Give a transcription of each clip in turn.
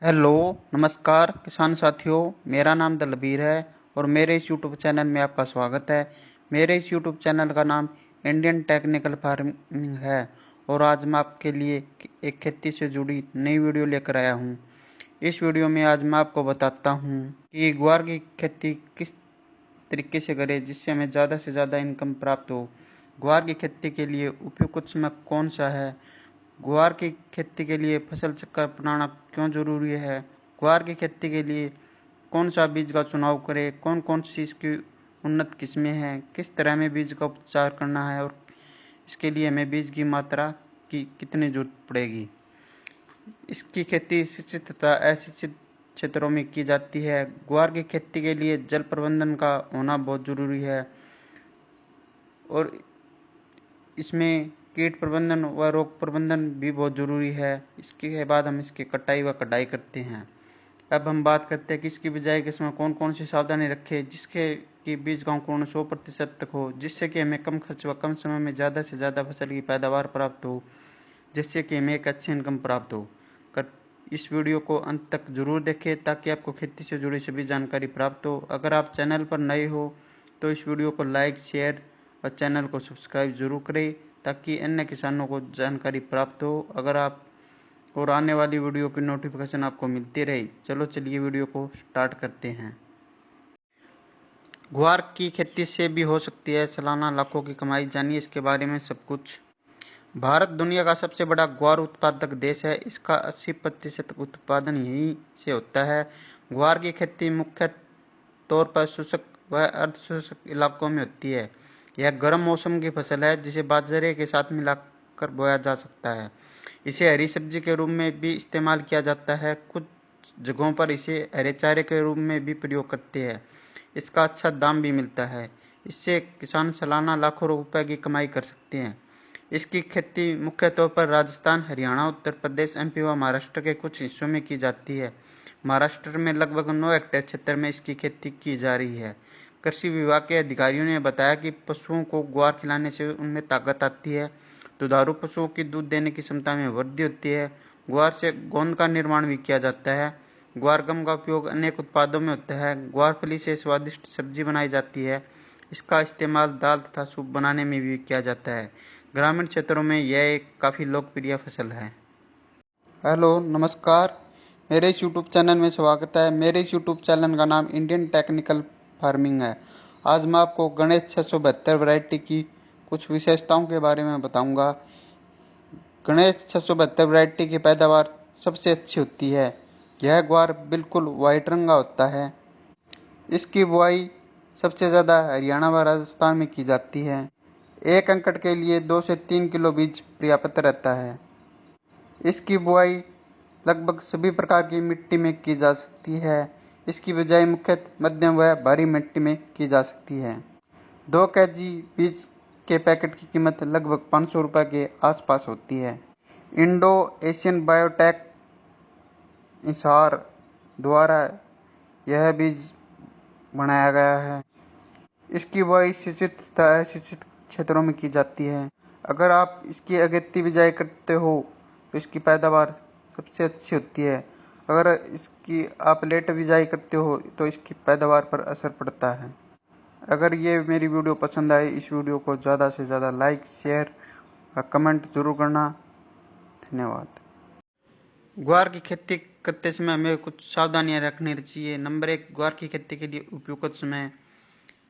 Hello, नमस्कार किसान साथियों। मेरा नाम दलबीर है और मेरे इस यूट्यूब चैनल में आपका स्वागत है। मेरे इस यूट्यूब चैनल का नाम इंडियन टेक्निकल फार्मिंग है और आज मैं आपके लिए एक खेती से जुड़ी नई वीडियो लेकर आया हूं। इस वीडियो में आज मैं आपको बताता हूं कि ग्वार की खेती किस तरीके से करें जिससे हमें ज़्यादा से ज़्यादा इनकम प्राप्त हो। ग्वार की खेती के लिए उपयुक्त समय कौन सा है, ग्वार की खेती के लिए फसल चक्र अपनाना क्यों जरूरी है, ग्वार की खेती के लिए कौन सा बीज का चुनाव करें, कौन कौन सी इसकी उन्नत किस्में हैं, किस तरह में बीज का उपचार करना है और इसके लिए हमें बीज की मात्रा की कितनी जरूरत पड़ेगी। इसकी खेती सिंचित तथा असिंचित क्षेत्रों में की जाती है। ग्वार की खेती के लिए जल प्रबंधन का होना बहुत जरूरी है और इसमें कीट प्रबंधन व रोग प्रबंधन भी बहुत ज़रूरी है। इसके बाद हम इसकी कटाई व कटाई करते हैं। अब हम बात करते हैं कि इसकी बिजाई के समय कौन कौन सी सावधानी रखें जिसके कि बीज का अंकुरण 100% तक हो, जिससे कि हमें कम खर्च व कम समय में ज़्यादा से ज़्यादा फसल की पैदावार प्राप्त हो, जिससे कि हमें एक अच्छी इनकम प्राप्त हो। कर इस वीडियो को अंत तक जरूर देखें ताकि आपको खेती से जुड़ी सभी जानकारी प्राप्त हो। अगर आप चैनल पर नए हो तो इस वीडियो को लाइक, शेयर और चैनल को सब्सक्राइब जरूर करें ताकि अन्य किसानों को जानकारी प्राप्त हो अगर आप और आने वाली वीडियो की नोटिफिकेशन आपको मिलती रहे। चलो चलिए वीडियो को स्टार्ट करते हैं। ग्वार की खेती से भी हो सकती है सालाना लाखों की कमाई, जानिए इसके बारे में सब कुछ। भारत दुनिया का सबसे बड़ा ग्वार उत्पादक देश है। इसका 80% उत्पादन यहीं से होता है। ग्वार की खेती मुख्य तौर पर शुष्क व अर्धशुष्क इलाकों में होती है। यह गर्म मौसम की फसल है जिसे बाजरे के साथ मिलाकर बोया जा सकता है। इसे हरी सब्जी के रूप में भी इस्तेमाल किया जाता है। कुछ जगहों पर इसे हरे चारे के रूप में भी प्रयोग करते हैं। इसका अच्छा दाम भी मिलता है। इससे किसान सालाना लाखों रुपए की कमाई कर सकते हैं। इसकी खेती मुख्य तौर पर राजस्थान, हरियाणा, उत्तर प्रदेश, एमपी व महाराष्ट्र के कुछ हिस्सों में की जाती है। महाराष्ट्र में लगभग 9 हेक्टेयर क्षेत्र में इसकी खेती की जा रही है। कृषि विभाग के अधिकारियों ने बताया कि पशुओं को ग्वार खिलाने से उनमें ताकत आती है। दुधारू पशुओं की दूध देने की क्षमता में वृद्धि होती है। ग्वार से गोंद का निर्माण भी किया जाता है। ग्वार गम का उपयोग अनेक उत्पादों में होता है। ग्वार फली से स्वादिष्ट सब्जी बनाई जाती है। इसका इस्तेमाल दाल तथा सूप बनाने में भी किया जाता है। ग्रामीण क्षेत्रों में यह एक काफ़ी लोकप्रिय फसल है। हेलो, नमस्कार। मेरे इस यूट्यूब चैनल में स्वागत है। मेरे इस यूट्यूब चैनल का नाम इंडियन टेक्निकल फार्मिंग है। आज मैं आपको गणेश 672 वैरायटी की कुछ विशेषताओं के बारे में बताऊंगा। गणेश 672 वैरायटी की पैदावार सबसे अच्छी होती है। यह ग्वार बिल्कुल वाइट रंग का होता है। इसकी बुआई सबसे ज़्यादा हरियाणा व राजस्थान में की जाती है। एक एकड़ के लिए 2 से 3 किलो बीज पर्याप्त रहता है। इसकी बुआई लगभग सभी प्रकार की मिट्टी में की जा सकती है। इसकी बिजाई मुख्यतः मध्यम व भारी मिट्टी में की जा सकती है। 2 केजी बीज के पैकेट की कीमत लगभग 500 रुपये के आसपास होती है। इंडो एशियन बायोटेक इंसार द्वारा यह बीज बनाया गया है। इसकी बुआई सिंचित तथा असिंचित क्षेत्रों में की जाती है। अगर आप इसकी अगेती बिजाई करते हो तो इसकी पैदावार सबसे अच्छी होती है। अगर इसकी आप लेट बिजाई करते हो तो इसकी पैदावार पर असर पड़ता है। अगर ये मेरी वीडियो पसंद आए, इस वीडियो को ज़्यादा से ज़्यादा लाइक, शेयर और कमेंट जरूर करना। धन्यवाद। ग्वार की खेती करते समय हमें कुछ सावधानियां रखनी चाहिए। नंबर 1, ग्वार की खेती के लिए उपयुक्त समय।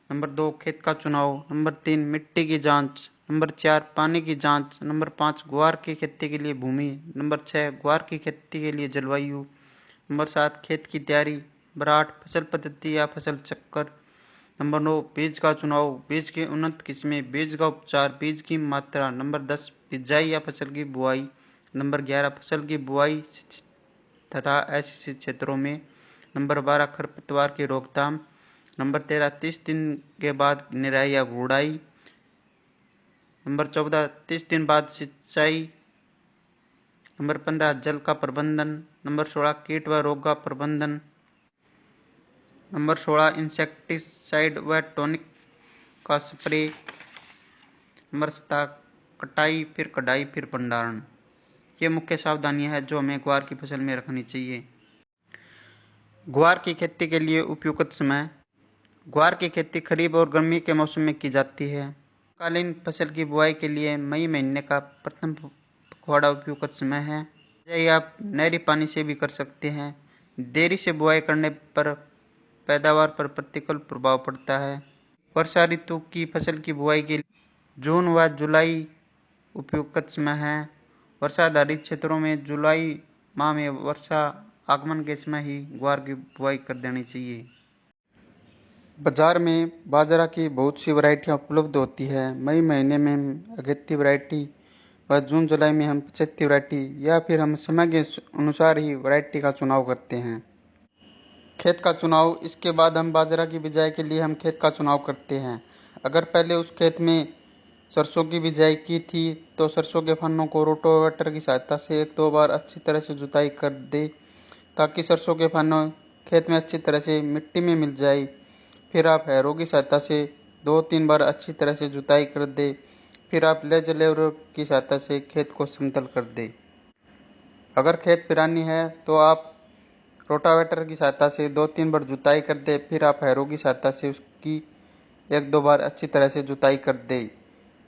नंबर 2, खेत का चुनाव। नंबर 3, मिट्टी की जांच। नंबर 4, पानी की जांच। नंबर 5, ग्वार की खेती के लिए भूमि। नंबर 6, ग्वार की खेती के लिए जलवायु। नंबर 7, खेत की तैयारी। नंबर 8, फसल पद्धति या फसल चक्कर। नंबर 9, बीज का चुनाव, बीज की उन्नत किस्में, बीज का उपचार, बीज की मात्रा। नंबर 10, बिजाई या फसल की बुआई। नंबर 11, फसल की बुआई तथा असिंचित क्षेत्रों में। नंबर 12, खरपतवार की रोकथाम। नंबर 13, 30 दिन के बाद निराई या गुड़ाई। नंबर 14, 30 दिन बाद सिंचाई। नंबर 15, जल का प्रबंधन। नंबर 16, कीट व रोग का प्रबंधन। नंबर 16, इंसेक्टिसाइड व टॉनिक का स्प्रे। नंबर 17, कटाई, फिर कटाई, फिर भंडारण। ये मुख्य सावधानियां हैं जो हमें ग्वार की फसल में रखनी चाहिए। ग्वार की खेती के लिए उपयुक्त समय। ग्वार की खेती खरीफ और गर्मी के मौसम में की जाती है। कालीन फसल की बुआई के लिए मई महीने का प्रथम पखवाड़ा उपयुक्त समय है। यह आप नहरी पानी से भी कर सकते हैं। देरी से बुआई करने पर पैदावार पर प्रतिकूल प्रभाव पड़ता है। वर्षा ऋतु की फसल की बुआई के लिए जून व जुलाई उपयुक्त समय है। वर्षा आधारित क्षेत्रों में जुलाई माह में वर्षा आगमन के समय ही ग्वार की बुआई कर देनी चाहिए। बाजार में बाजरा की बहुत सी वैरायटियाँ उपलब्ध होती है। मई महीने में हम अगेती वैरायटी व जून जुलाई में हम पछेती वैरायटी या फिर हम समय के अनुसार ही वैरायटी का चुनाव करते हैं। खेत का चुनाव, इसके बाद हम बाजरा की बिजाई के लिए हम खेत का चुनाव करते हैं। अगर पहले उस खेत में सरसों की बिजाई की थी तो सरसों के फन्नों को रोटावेटर की सहायता से एक दो बार अच्छी तरह से जुताई कर दे ताकि सरसों के फन्नों खेत में अच्छी तरह से मिट्टी में मिल जाए। फिर आप हैरों की सहायता से 2-3 बार अच्छी तरह से जुताई कर दे। फिर आप लेज लेवलर की सहायता से खेत को समतल कर दे। अगर खेत पिरानी है तो आप रोटावेटर की सहायता से 2-3 बार जुताई कर दे। फिर आप हैरों की सहायता से उसकी 1-2 बार अच्छी तरह से जुताई कर दे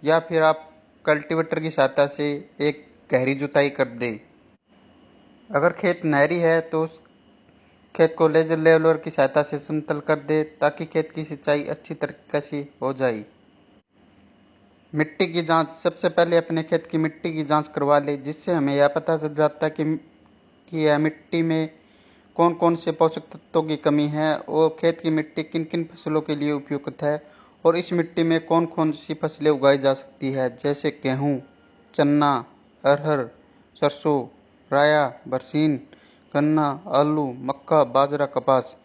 या फिर आप कल्टीवेटर की सहायता से एक गहरी जुताई कर दे। अगर खेत नहरी है तो उस खेत को लेजर लेवलर की सहायता से समतल कर दे ताकि खेत की सिंचाई अच्छी तरीके से हो जाए। मिट्टी की जांच, सबसे पहले अपने खेत की मिट्टी की जांच करवा ले जिससे हमें यह पता चल जाता है कि यह मिट्टी में कौन कौन से पोषक तत्वों की कमी है और खेत की मिट्टी किन किन फसलों के लिए उपयुक्त है और इस मिट्टी में कौन कौन सी फसलें उगाई जा सकती है जैसे गेहूँ, चना, अरहर, सरसों, राया, बरसीन, गन्ना, आलू, मक्का, बाजरा, कपास।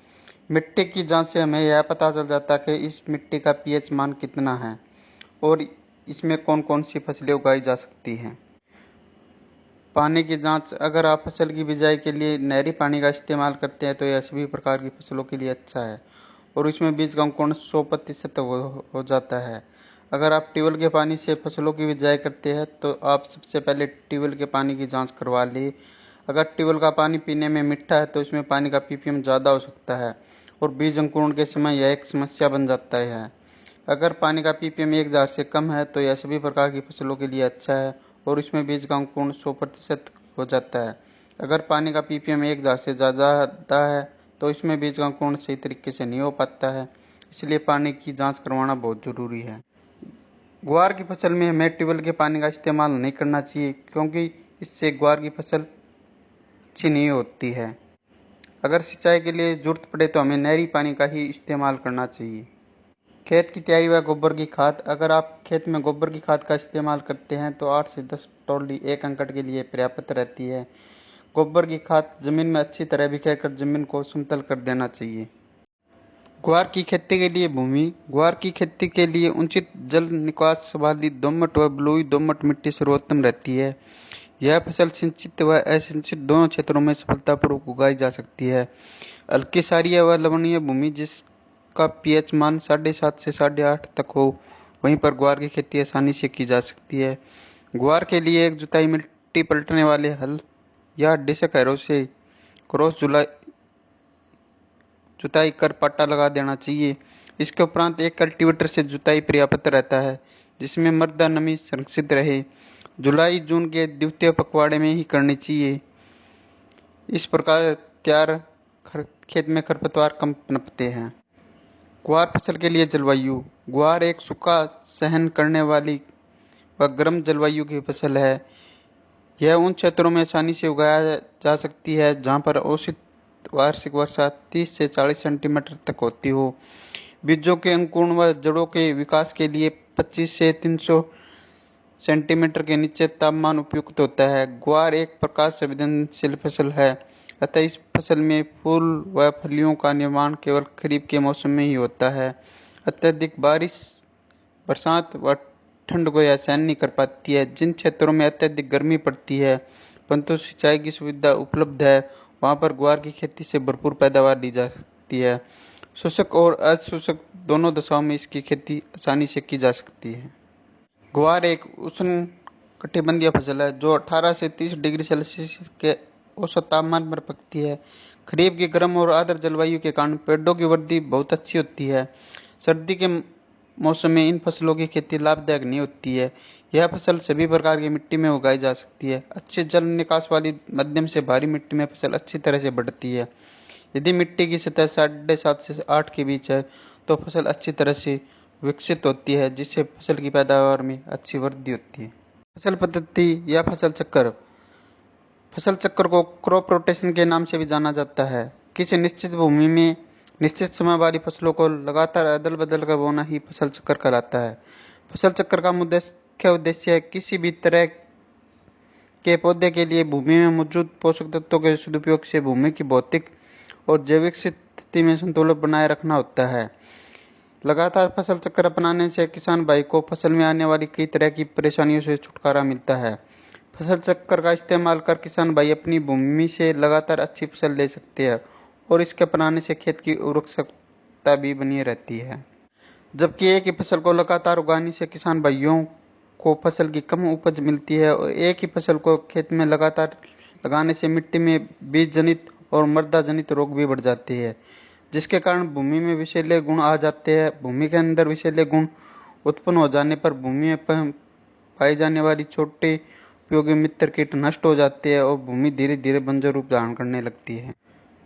मिट्टी की जांच से हमें यह पता चल जाता है कि इस मिट्टी का पीएच मान कितना है और इसमें कौन कौन सी फसलें उगाई जा सकती हैं। पानी की जांच, अगर आप फसल की बिजाई के लिए नहरी पानी का इस्तेमाल करते हैं तो यह सभी प्रकार की फसलों के लिए अच्छा है और इसमें बीज का अंकुरण 100% हो जाता है। अगर आप ट्यूबवेल के पानी से फसलों की बिजाई करते हैं तो आप सबसे पहले ट्यूबवेल के पानी की जांच करवा लें। अगर ट्यूबवेल का पानी पीने में मीठा है तो इसमें पानी का पीपीएम ज़्यादा हो सकता है और बीज अंकुरण के समय यह एक समस्या बन जाता है। अगर पानी का पीपीएम 1000 से कम है तो यह सभी प्रकार की फसलों के लिए अच्छा है और इसमें बीज का अंकुरण 100% हो जाता है। अगर पानी का पीपीएम 1000 से ज़्यादा है तो इसमें बीज का अंकुरण सही तरीके से नहीं हो पाता है, इसलिए पानी की जांच करवाना बहुत ज़रूरी है। ग्वार की फसल में हमें ट्यूबवेल के पानी का इस्तेमाल नहीं करना चाहिए क्योंकि इससे ग्वार की फसल अच्छी नहीं होती है। अगर सिंचाई के लिए जरूरत पड़े तो हमें नहरी पानी का ही इस्तेमाल करना चाहिए। खेत की तैयारी व गोबर की खाद, अगर आप खेत में गोबर की खाद का इस्तेमाल करते हैं तो 8 से 10 टोली 1 एकड़ के लिए पर्याप्त रहती है। गोबर की खाद जमीन में अच्छी तरह बिखेर कर जमीन को समतल कर देना चाहिए। ग्वार की खेती के लिए भूमि, ग्वार की खेती के लिए उचित जल निकास वाली दोमट व बलुई दोमट मिट्टी सर्वोत्तम रहती है। यह फसल सिंचित व असिंचित दोनों क्षेत्रों में सफलतापूर्वक उगाई जा सकती है। हल्की क्षारीय व लवणीय भूमि जिसका पीएच मान 7.5 से 8.5 तक हो, वहीं पर ग्वार की खेती आसानी से की जा सकती है। ग्वार के लिए एक जुताई मिट्टी पलटने वाले हल या डिस्क हैरो से क्रॉस जुताई कर पट्टा लगा देना चाहिए। इसके उपरांत एक कल्टीवेटर से जुताई पर्याप्त रहता है जिसमें मृदा नमी संरक्षित रहे। जुलाई जून के द्वितीय पखवाड़े में ही करनी चाहिए। इस प्रकार तैयार खेत में खरपतवार कम पनपते हैं। ग्वार फसल के लिए जलवायु, ग्वार एक सूखा सहन करने वाली व गर्म जलवायु की फसल है। यह उन क्षेत्रों में आसानी से उगाया जा सकती है जहाँ पर औसत वार्षिक वर्षा 30 से 40 सेंटीमीटर तक होती हो। बीजों के अंकुरण व जड़ों के विकास के लिए 25 से 300 सेंटीमीटर के नीचे तापमान उपयुक्त होता है। ग्वार एक प्रकाश संवेदनशील फसल है, अतः इस फसल में फूल व फलियों का निर्माण केवल खरीफ के मौसम में ही होता है। अत्यधिक बारिश, बरसात व ठंड को यह सहन नहीं कर पाती है। जिन क्षेत्रों में अत्यधिक गर्मी पड़ती है परंतु सिंचाई की सुविधा उपलब्ध है वहाँ पर ग्वार की खेती से भरपूर पैदावार ली जा सकती है। शुष्क और अशुष्क दोनों दशाओं में इसकी खेती आसानी से की जा सकती है। ग्वार एक उष्ण कटिबंधीय फसल है जो 18 से 30 डिग्री सेल्सियस के औसत तापमान पर पकती है। खरीफ की गर्म और आर्द्र जलवायु के कारण पेड़ों की वृद्धि बहुत अच्छी होती है। सर्दी के मौसम में इन फसलों की खेती लाभदायक नहीं होती है। यह फसल सभी प्रकार की मिट्टी में उगाई जा सकती है। अच्छे जल निकास वाली मध्यम से भारी मिट्टी में फसल अच्छी तरह से बढ़ती है। यदि मिट्टी की सतह 7.5 से 8 के बीच है तो फसल अच्छी तरह से विकसित होती है, जिससे फसल की पैदावार में अच्छी वृद्धि होती है। फसल पद्धति या फसल चक्र। फसल चक्र को क्रॉप रोटेशन के नाम से भी जाना जाता है। किसी निश्चित भूमि में निश्चित समय वाली फसलों को लगातार अदल बदल कर बोना ही फसल चक्र कहलाता है। फसल चक्र का मुख्य उद्देश्य है किसी भी तरह के पौधे के लिए भूमि में मौजूद पोषक तत्वों के सदुपयोग से भूमि की भौतिक और जैविक स्थिति में संतुलन बनाए रखना होता है। लगातार फसल चक्र अपनाने से किसान भाई को फसल में आने वाली कई तरह की परेशानियों से छुटकारा मिलता है। फसल चक्र का इस्तेमाल कर किसान भाई अपनी भूमि से लगातार अच्छी फसल ले सकते हैं और इसके अपनाने से खेत की उर्वरकता भी बनी रहती है। जबकि एक ही फसल को लगातार उगाने से किसान भाइयों को फसल की कम उपज मिलती है और एक ही फसल को खेत में लगातार लगाने से मिट्टी में बीज जनित और मृदा जनित रोग भी बढ़ जाते हैं, जिसके कारण भूमि में विषैले गुण आ जाते हैं। भूमि के अंदर विषैले गुण उत्पन्न हो जाने पर भूमि में पाई जाने वाली छोटे उपयोगी मित्र कीट नष्ट हो जाते हैं और भूमि धीरे धीरे बंजर रूप धारण करने लगती है।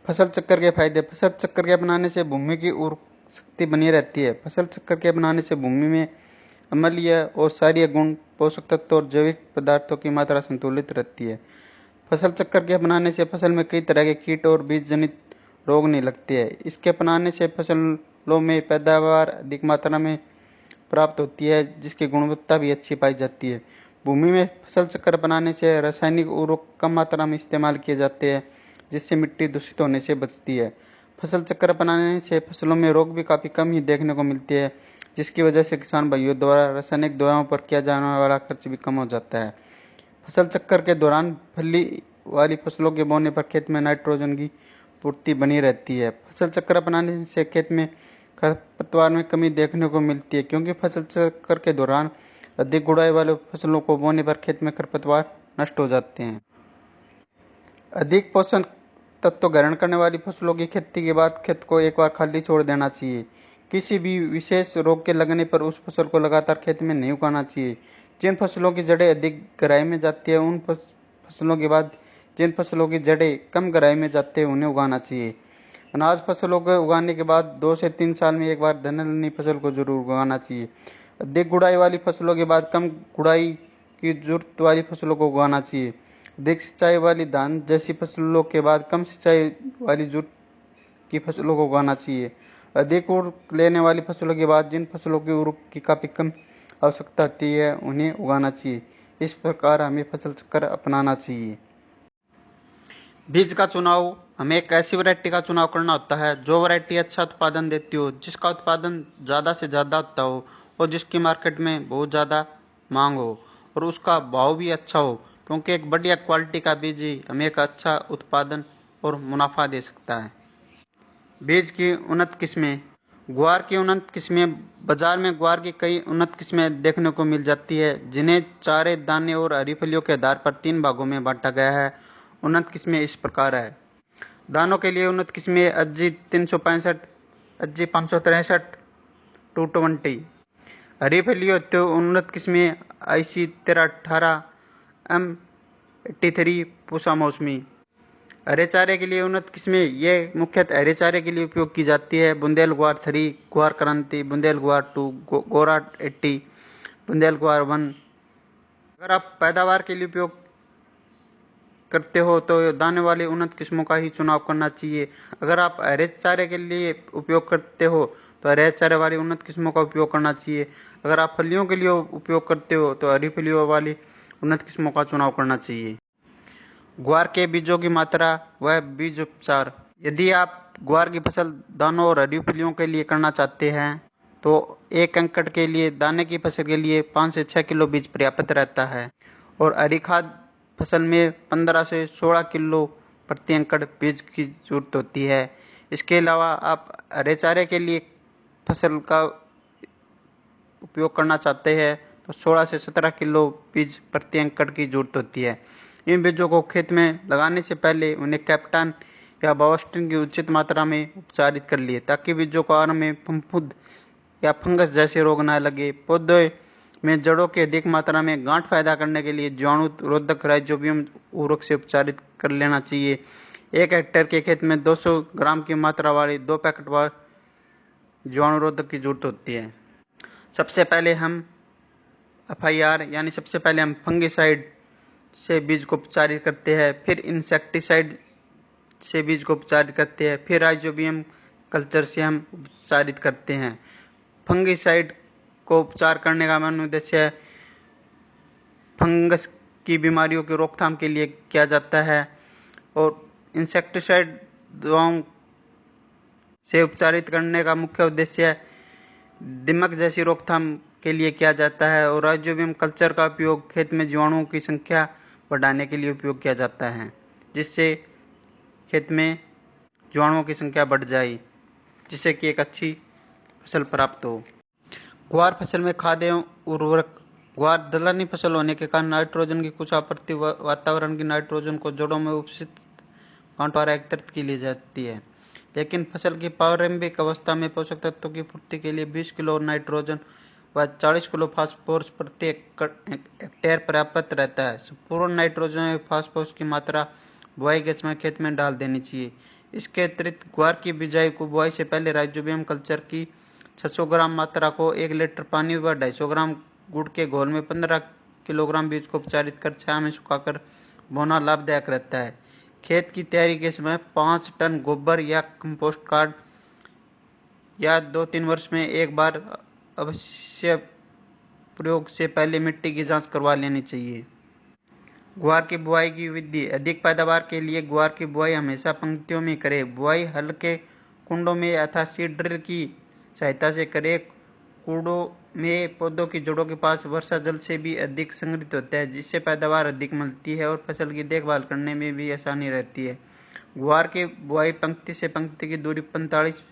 फसल चक्र के फायदे। फसल चक्र के अपनाने से भूमि की उर्वरक शक्ति बनी रहती है। फसल चक्र के अपनाने से भूमि में अम्लीय और क्षारीय गुण, पोषक तत्व और जैविक पदार्थों की मात्रा संतुलित रहती है। फसल चक्र के अपनाने से फसल में कई तरह के कीट और बीज जनित रोग नहीं लगते हैं। इसके अपनाने से फसलों में पैदावार अधिक मात्रा में प्राप्त होती है, जिसकी गुणवत्ता भी अच्छी पाई जाती है। भूमि में फसल चक्र अपनाने से रासायनिक उर्वरक कम मात्रा में इस्तेमाल किए जाते हैं, जिससे मिट्टी दूषित होने से बचती है। फसल चक्र अपनाने से फसलों में रोग भी काफ़ी कम ही देखने को मिलते हैं, जिसकी वजह से किसान भाइयों द्वारा रासायनिक दवाओं पर किया जाने वाला खर्च भी कम हो जाता है। फसल चक्र के दौरान फली वाली फसलों के बोने पर खेत में नाइट्रोजन की पूर्ति बनी रहती है। फसल चक्र अपनाने से खेत में खरपतवार में कमी देखने को मिलती है, क्योंकि फसल चक्र के दौरान अधिक गुड़ाई वाले फसलों को बोने पर खेत में खरपतवार नष्ट हो जाते हैं। अधिक पोषण तत्व ग्रहण करने वाली फसलों की खेती के बाद खेत को एक बार खाली छोड़ देना चाहिए। किसी भी विशेष रोग के लगने पर उस फसल को लगातार खेत में नहीं उगाना चाहिए। जिन फसलों की जड़ें अधिक गहराई में जाती है उन फसलों के बाद जिन फसलों की जड़ें कम गहराई में जाती है उन्हें उगाना चाहिए। अनाज फसलों को उगाने के बाद 2 से 3 साल में एक बार दलहनी फसल को जरूर उगाना चाहिए। अधिक गुड़ाई वाली फसलों के बाद कम गुड़ाई की जरूरत वाली फसलों को उगाना चाहिए। अधिक सिंचाई वाली धान जैसी फसलों के बाद कम सिंचाई वाली जरूरत की फसलों को उगाना चाहिए। अधिक उर्वरक लेने वाली फसलों के बाद जिन फसलों की उर्वरक की काफ़ी कम आवश्यकता होती है उन्हें उगाना चाहिए। इस प्रकार हमें फसल चक्र अपनाना चाहिए। बीज का चुनाव। हमें एक ऐसी वैरायटी का चुनाव करना होता है जो वैरायटी अच्छा उत्पादन देती हो, जिसका उत्पादन ज़्यादा से ज़्यादा होता हो और जिसकी मार्केट में बहुत ज़्यादा मांग हो और उसका भाव भी अच्छा हो, क्योंकि एक बढ़िया क्वालिटी का बीज ही हमें एक अच्छा उत्पादन और मुनाफा दे सकता है। बीज की उन्नत किस्में। ग्वार की उन्नत किस्में। बाजार में ग्वार की कई उन्नत किस्में देखने को मिल जाती है, जिन्हें चारे, दाने और हरी फलियों के आधार पर 3 भागों में बांटा गया है। उन्नत किस्में इस प्रकार है। दानों के लिए उन्नत किस्में अज्जी 365, अज्जी 563, 220। हरी फलियों हेतु उन्नत किस्में IC 1318, M83, पूसा मौसमी। हरे चारे के लिए उन्नत किस्में ये मुख्यतः हरे चारे के लिए उपयोग की जाती है। बुंदेल ग्वार 3, ग्वार क्रांति, बुंदेल ग्वार 2, गोरा 80, बुंदेल ग्वार 1। अगर आप पैदावार के लिए उपयोग करते हो तो दाने वाली उन्नत किस्मों का ही चुनाव करना चाहिए। अगर आप हरे चारे के लिए उपयोग करते हो तो हरे चारे वाली उन्नत किस्मों का उपयोग करना चाहिए। अगर आप फलियों के लिए उपयोग करते हो तो हरी फलियों वाली उन्नत किस्मों का चुनाव करना चाहिए। ग्वार के बीजों की मात्रा व बीज उपचार। यदि आप ग्वार की फसल दानों और हरी फलियों के लिए करना चाहते हैं तो 1 एकड़ के लिए दाने की फसल के लिए 5 से 6 किलो बीज पर्याप्त रहता है और हरी खाद फसल में 15 से 16 किलो प्रति एकड़ बीज की जरूरत होती है। इसके अलावा आप हरे चारे के लिए फसल का उपयोग करना चाहते हैं तो 16 से 17 किलो बीज प्रति एकड़ की जरूरत होती है। इन बीजों को खेत में लगाने से पहले उन्हें कैप्टन या बायोस्टिन की उचित मात्रा में उपचारित कर लिए ताकि बीजों को आरंभ में फफूंद या फंगस जैसे रोग न लगे। पौधे में जड़ों की अधिक मात्रा में गांठ पैदा करने के लिए जीवाणु रोधक राइजोबियम उर्वरक से उपचारित कर लेना चाहिए। 1 हेक्टेयर के खेत में 200 ग्राम की मात्रा वाली 2 पैकेट वार जीवाणु रोधक की जरूरत होती है। सबसे पहले हम FIR यानी सबसे पहले हम फंगिसाइड से बीज को उपचारित करते हैं, फिर इंसेक्टिसाइड से बीज को उपचारित करते हैं, फिर राइजोबियम कल्चर से हम उपचारित करते हैं। फंगिसाइड को उपचार करने का मुख्य उद्देश्य फंगस की बीमारियों की रोकथाम के लिए किया जाता है और इंसेक्टिसाइड दवाओं से उपचारित करने का मुख्य उद्देश्य दीमक जैसी रोकथाम के लिए किया जाता है और राइजोबियम कल्चर का उपयोग खेत में जीवाणुओं की संख्या बढ़ाने के लिए उपयोग किया जाता है, जिससे खेत में जीवाणुओं की संख्या बढ़ जाए, जिससे कि एक अच्छी फसल प्राप्त हो। ग्वार फसल में खाद एवं उर्वरक। ग्वार दलहनी फसल होने के कारण नाइट्रोजन की कुछ आपूर्ति वातावरण की नाइट्रोजन को जड़ों में उपस्थित गांठ द्वारा एकत्रित की ली जाती है, लेकिन फसल की प्रारंभिक अवस्था में पोषक तत्वों की पूर्ति के लिए 20 किलो नाइट्रोजन व 40 किलो फास्फोरस प्रति हेक्टेयर पर्याप्त रहता है। संपूर्ण नाइट्रोजन और फास्फोरस की मात्रा बुआई के समय खेत में डाल देनी चाहिए। इसके अतिरिक्त ग्वार की बिजाई को बुआई से पहले राइजोबियम कल्चर की 600 ग्राम मात्रा को 1 लीटर पानी व 250 ग्राम गुड़ के घोल में 15 किलोग्राम बीज को उपचारित कर छाया में सुखाकर बोना लाभदायक रहता है। खेत की तैयारी के समय 5 टन गोबर या कंपोस्ट खाद या 2-3 वर्ष में एक बार अवश्य प्रयोग से पहले मिट्टी की जांच करवा लेनी चाहिए। ग्वार की बुआई की विधि। अधिक पैदावार के लिए ग्वार की बुआई हमेशा पंक्तियों में करें। बुआई हल्के कुंडों में अथवा सीड ड्रिल की सहायता से करें। कुंडों में पौधों की जड़ों के पास वर्षा जल से भी अधिक संग्रहित होता है, जिससे पैदावार अधिक मिलती है और फसल की देखभाल करने में भी आसानी रहती है। ग्वार की बुआई पंक्ति से पंक्ति की दूरी 45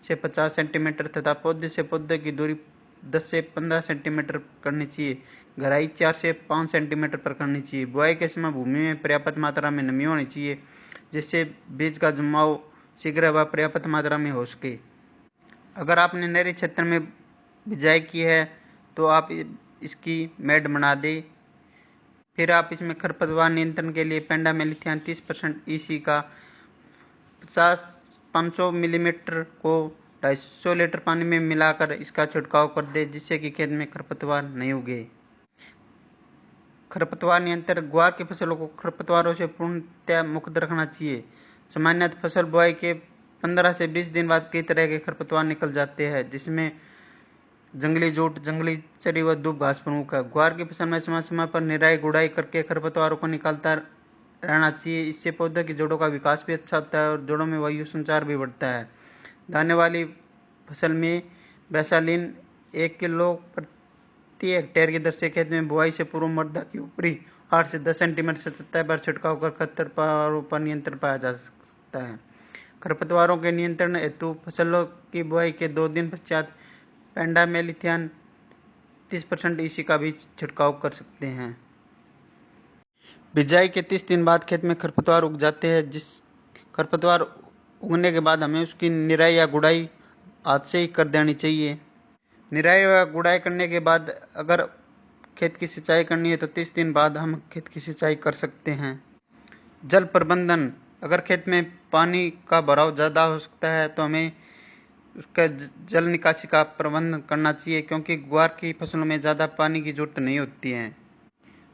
से 50 सेंटीमीटर तथा पौधे से पौधे की दूरी 10 से 15 सेंटीमीटर करनी चाहिए। गहराई 4 से 5 सेंटीमीटर पर करनी चाहिए। बुआई के समय भूमि में पर्याप्त मात्रा में नमी होनी चाहिए, जिससे बीज का जमाव शीघ्र व पर्याप्त मात्रा में हो सके। अगर आपने नहरी क्षेत्र में बिजाई की है तो आप इसकी मेड़ बना दें। फिर आप इसमें खरपतवार नियंत्रण के लिए पेंडामेलिथियान 30% EC का 500 मिलीमीटर को 250 लीटर पानी में मिलाकर इसका छिड़काव कर दे, जिससे कि खेत में खरपतवार नहीं उगे। खरपतवार नियंत्रण। ग्वार की फसलों को खरपतवारों से पूर्णतः मुक्त रखना चाहिए। सामान्यतः फसल बुआई के 15 से 20 दिन बाद कई तरह के खरपतवार निकल जाते हैं, जिसमें जंगली जूट, जंगली चरी व दूब घास प्रमुख है। ग्वार की फसल में समय समय पर निराई गुड़ाई करके खरपतवारों को निकालता रहना चाहिए। इससे पौधे की जड़ों का विकास भी अच्छा होता है और जड़ों में वायु संचार भी बढ़ता है। दाने वाली फसल में बैसालीन 1 किलो प्रति हेक्टेयर की दर से खेत में बुआई से पूर्व मृदा की ऊपरी 8 से 10 सेंटीमीटर से सतह पर छिड़काव कर खरपतवारों पर नियंत्रण पाया जा सकता है। खरपतवारों के नियंत्रण हेतु फसलों की बुआई के 2 दिन पश्चात पेंडामेलिथियान 30% EC का भी छिड़काव कर सकते हैं। बिजाई के 30 दिन बाद खेत में खरपतवार उग जाते हैं। जिस खरपतवार उगने के बाद हमें उसकी निराई या गुड़ाई हाथ से ही कर देनी चाहिए। निराई या गुड़ाई करने के बाद अगर खेत की सिंचाई करनी है तो 30 दिन बाद हम खेत की सिंचाई कर सकते हैं। जल प्रबंधन। अगर खेत में पानी का भराव ज़्यादा हो सकता है तो हमें उसका जल निकासी का प्रबंध करना चाहिए, क्योंकि ग्वार की फसलों में ज़्यादा पानी की जरूरत नहीं होती है।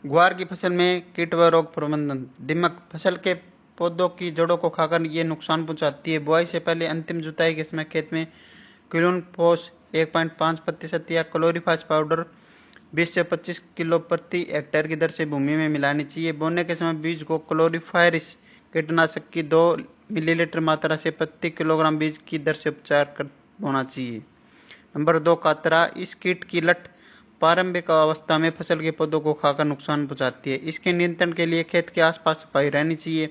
ग्वार की फसल में कीट व रोग प्रबंधन। दीमक फसल के पौधों की जड़ों को खाकर ये नुकसान पहुंचाती है। बुआई से पहले अंतिम जुताई के समय खेत में क्लोरोफोस 1.5% या क्लोरीफास पाउडर 20 से 25 किलो प्रति हेक्टेयर की दर से भूमि में मिलानी चाहिए। बोने के समय बीज को क्लोरीफायरिस कीटनाशक की 2 मिलीलीटर मात्रा से प्रति किलोग्राम बीज की दर से उपचार कर बोना चाहिए। नंबर 2, कातरा। इस कीट की लट प्रारंभिक अवस्था में फसल के पौधों को खाकर नुकसान पहुंचाती है। इसके नियंत्रण के लिए खेत के आसपास सफाई रहनी चाहिए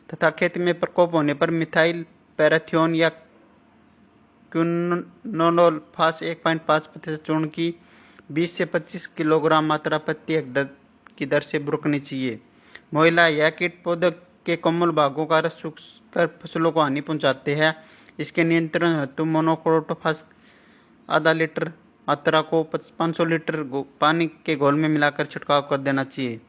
तथा खेत में प्रकोप होने पर मिथाइल पैराथियोन या क्विनोलोफास 1.5% चूर्ण की 20 से 25 किलोग्राम मात्रा प्रति हेक्टेयर की दर से बुरकनी चाहिए। मोइला यह कीट पौधे के कोमल भागों का रस चूसकर फसलों को हानि पहुंचाते हैं। इसके नियंत्रण हेतु मोनोक्रोटोफास आधा लीटर मात्रा को 500 लीटर पानी के घोल में मिलाकर छिड़काव कर देना चाहिए।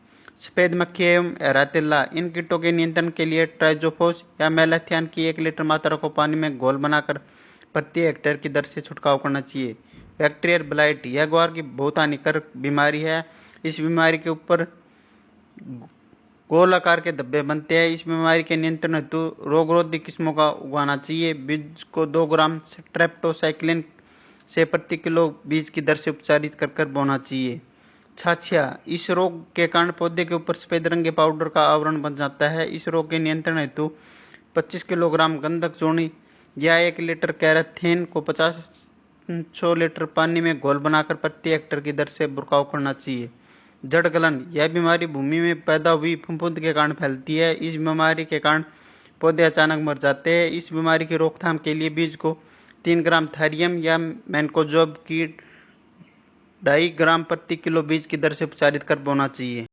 सफेद मक्खी एवं एरातिल्ला, इन कीटों के नियंत्रण के लिए ट्राइजोफोस या मेलाथियान की 1 लीटर मात्रा को पानी में घोल बनाकर प्रति हेक्टेयर की दर से छिड़काव करना चाहिए। बैक्टीरियल ब्लाइट, यह ग्वार की बहुत हानिकारक बीमारी है। इस बीमारी के ऊपर गोल आकार के धब्बे बनते हैं। इस बीमारी के नियंत्रण हेतु रोगरोधी किस्मों का उगाना चाहिए। बीज को 2 ग्राम स्ट्रेप्टोसाइक्लिन से प्रति किलो बीज की दर से उपचारित कर बोना चाहिए। छाछिया, इस रोग के कारण पौधे के ऊपर सफेद रंग के पाउडर का आवरण बन जाता है। इस रोग के नियंत्रण हेतु 25 किलोग्राम गंधक चूर्ण या 1 लीटर कैराथीन को 500 लीटर पानी में घोल बनाकर प्रति हेक्टेयर की दर से छिड़काव करना चाहिए। जड़ गलन, यह बीमारी भूमि में पैदा हुई फफूंद के कारण फैलती है। इस बीमारी के कारण पौधे अचानक मर जाते हैं। इस बीमारी की रोकथाम के लिए बीज को 3 ग्राम थायरियम या मैनकोजोब की 2.5 ग्राम प्रति किलो बीज की दर से उपचारित कर बोना चाहिए।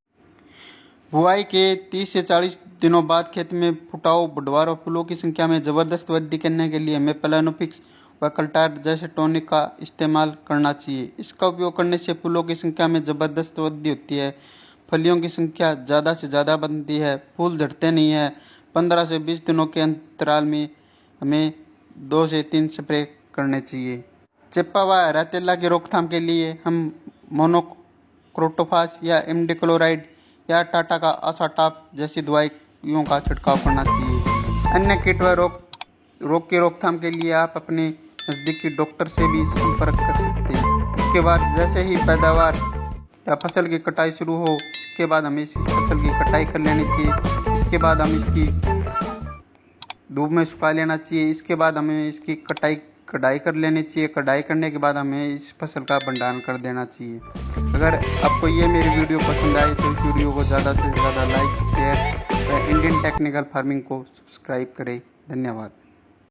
बुआई के 30 से 40 दिनों बाद खेत में फुटाव, बढ़वार और फूलों की संख्या में जबरदस्त वृद्धि करने के लिए हमें प्लानोफिक्स व कल्टार जैसे टॉनिक का इस्तेमाल करना चाहिए। इसका उपयोग करने से फूलों की संख्या में जबरदस्त वृद्धि होती है, फलियों की संख्या ज़्यादा से ज़्यादा बनती है, फूल झड़ते नहीं है। 15 से 20 दिनों के अंतराल में हमें 2 से 3 स्प्रे करने चाहिए। चिप्पा व एरातिल्ला की रोकथाम के लिए हम मोनोक्रोटोफास या इमिडाक्लोप्रिड या टाटा का आसाटाप जैसी दवाइयों का छिड़काव करना चाहिए। अन्य कीट व रोग की रोकथाम के लिए आप अपने नज़दीकी डॉक्टर से भी संपर्क कर सकते हैं। इसके बाद जैसे ही पैदावार या फसल की कटाई शुरू हो, इसके बाद हमें इस फसल की कटाई कर लेनी चाहिए। इसके बाद हम इसकी धूप में सुखा लेना चाहिए। इसके बाद हमें इसकी कढ़ाई कर लेनी चाहिए। कढ़ाई करने के बाद हमें इस फसल का भंडारण कर देना चाहिए। अगर आपको ये मेरी वीडियो पसंद आए तो इस वीडियो को ज़्यादा से ज़्यादा लाइक, शेयर व इंडियन टेक्निकल फार्मिंग को सब्सक्राइब करें। धन्यवाद।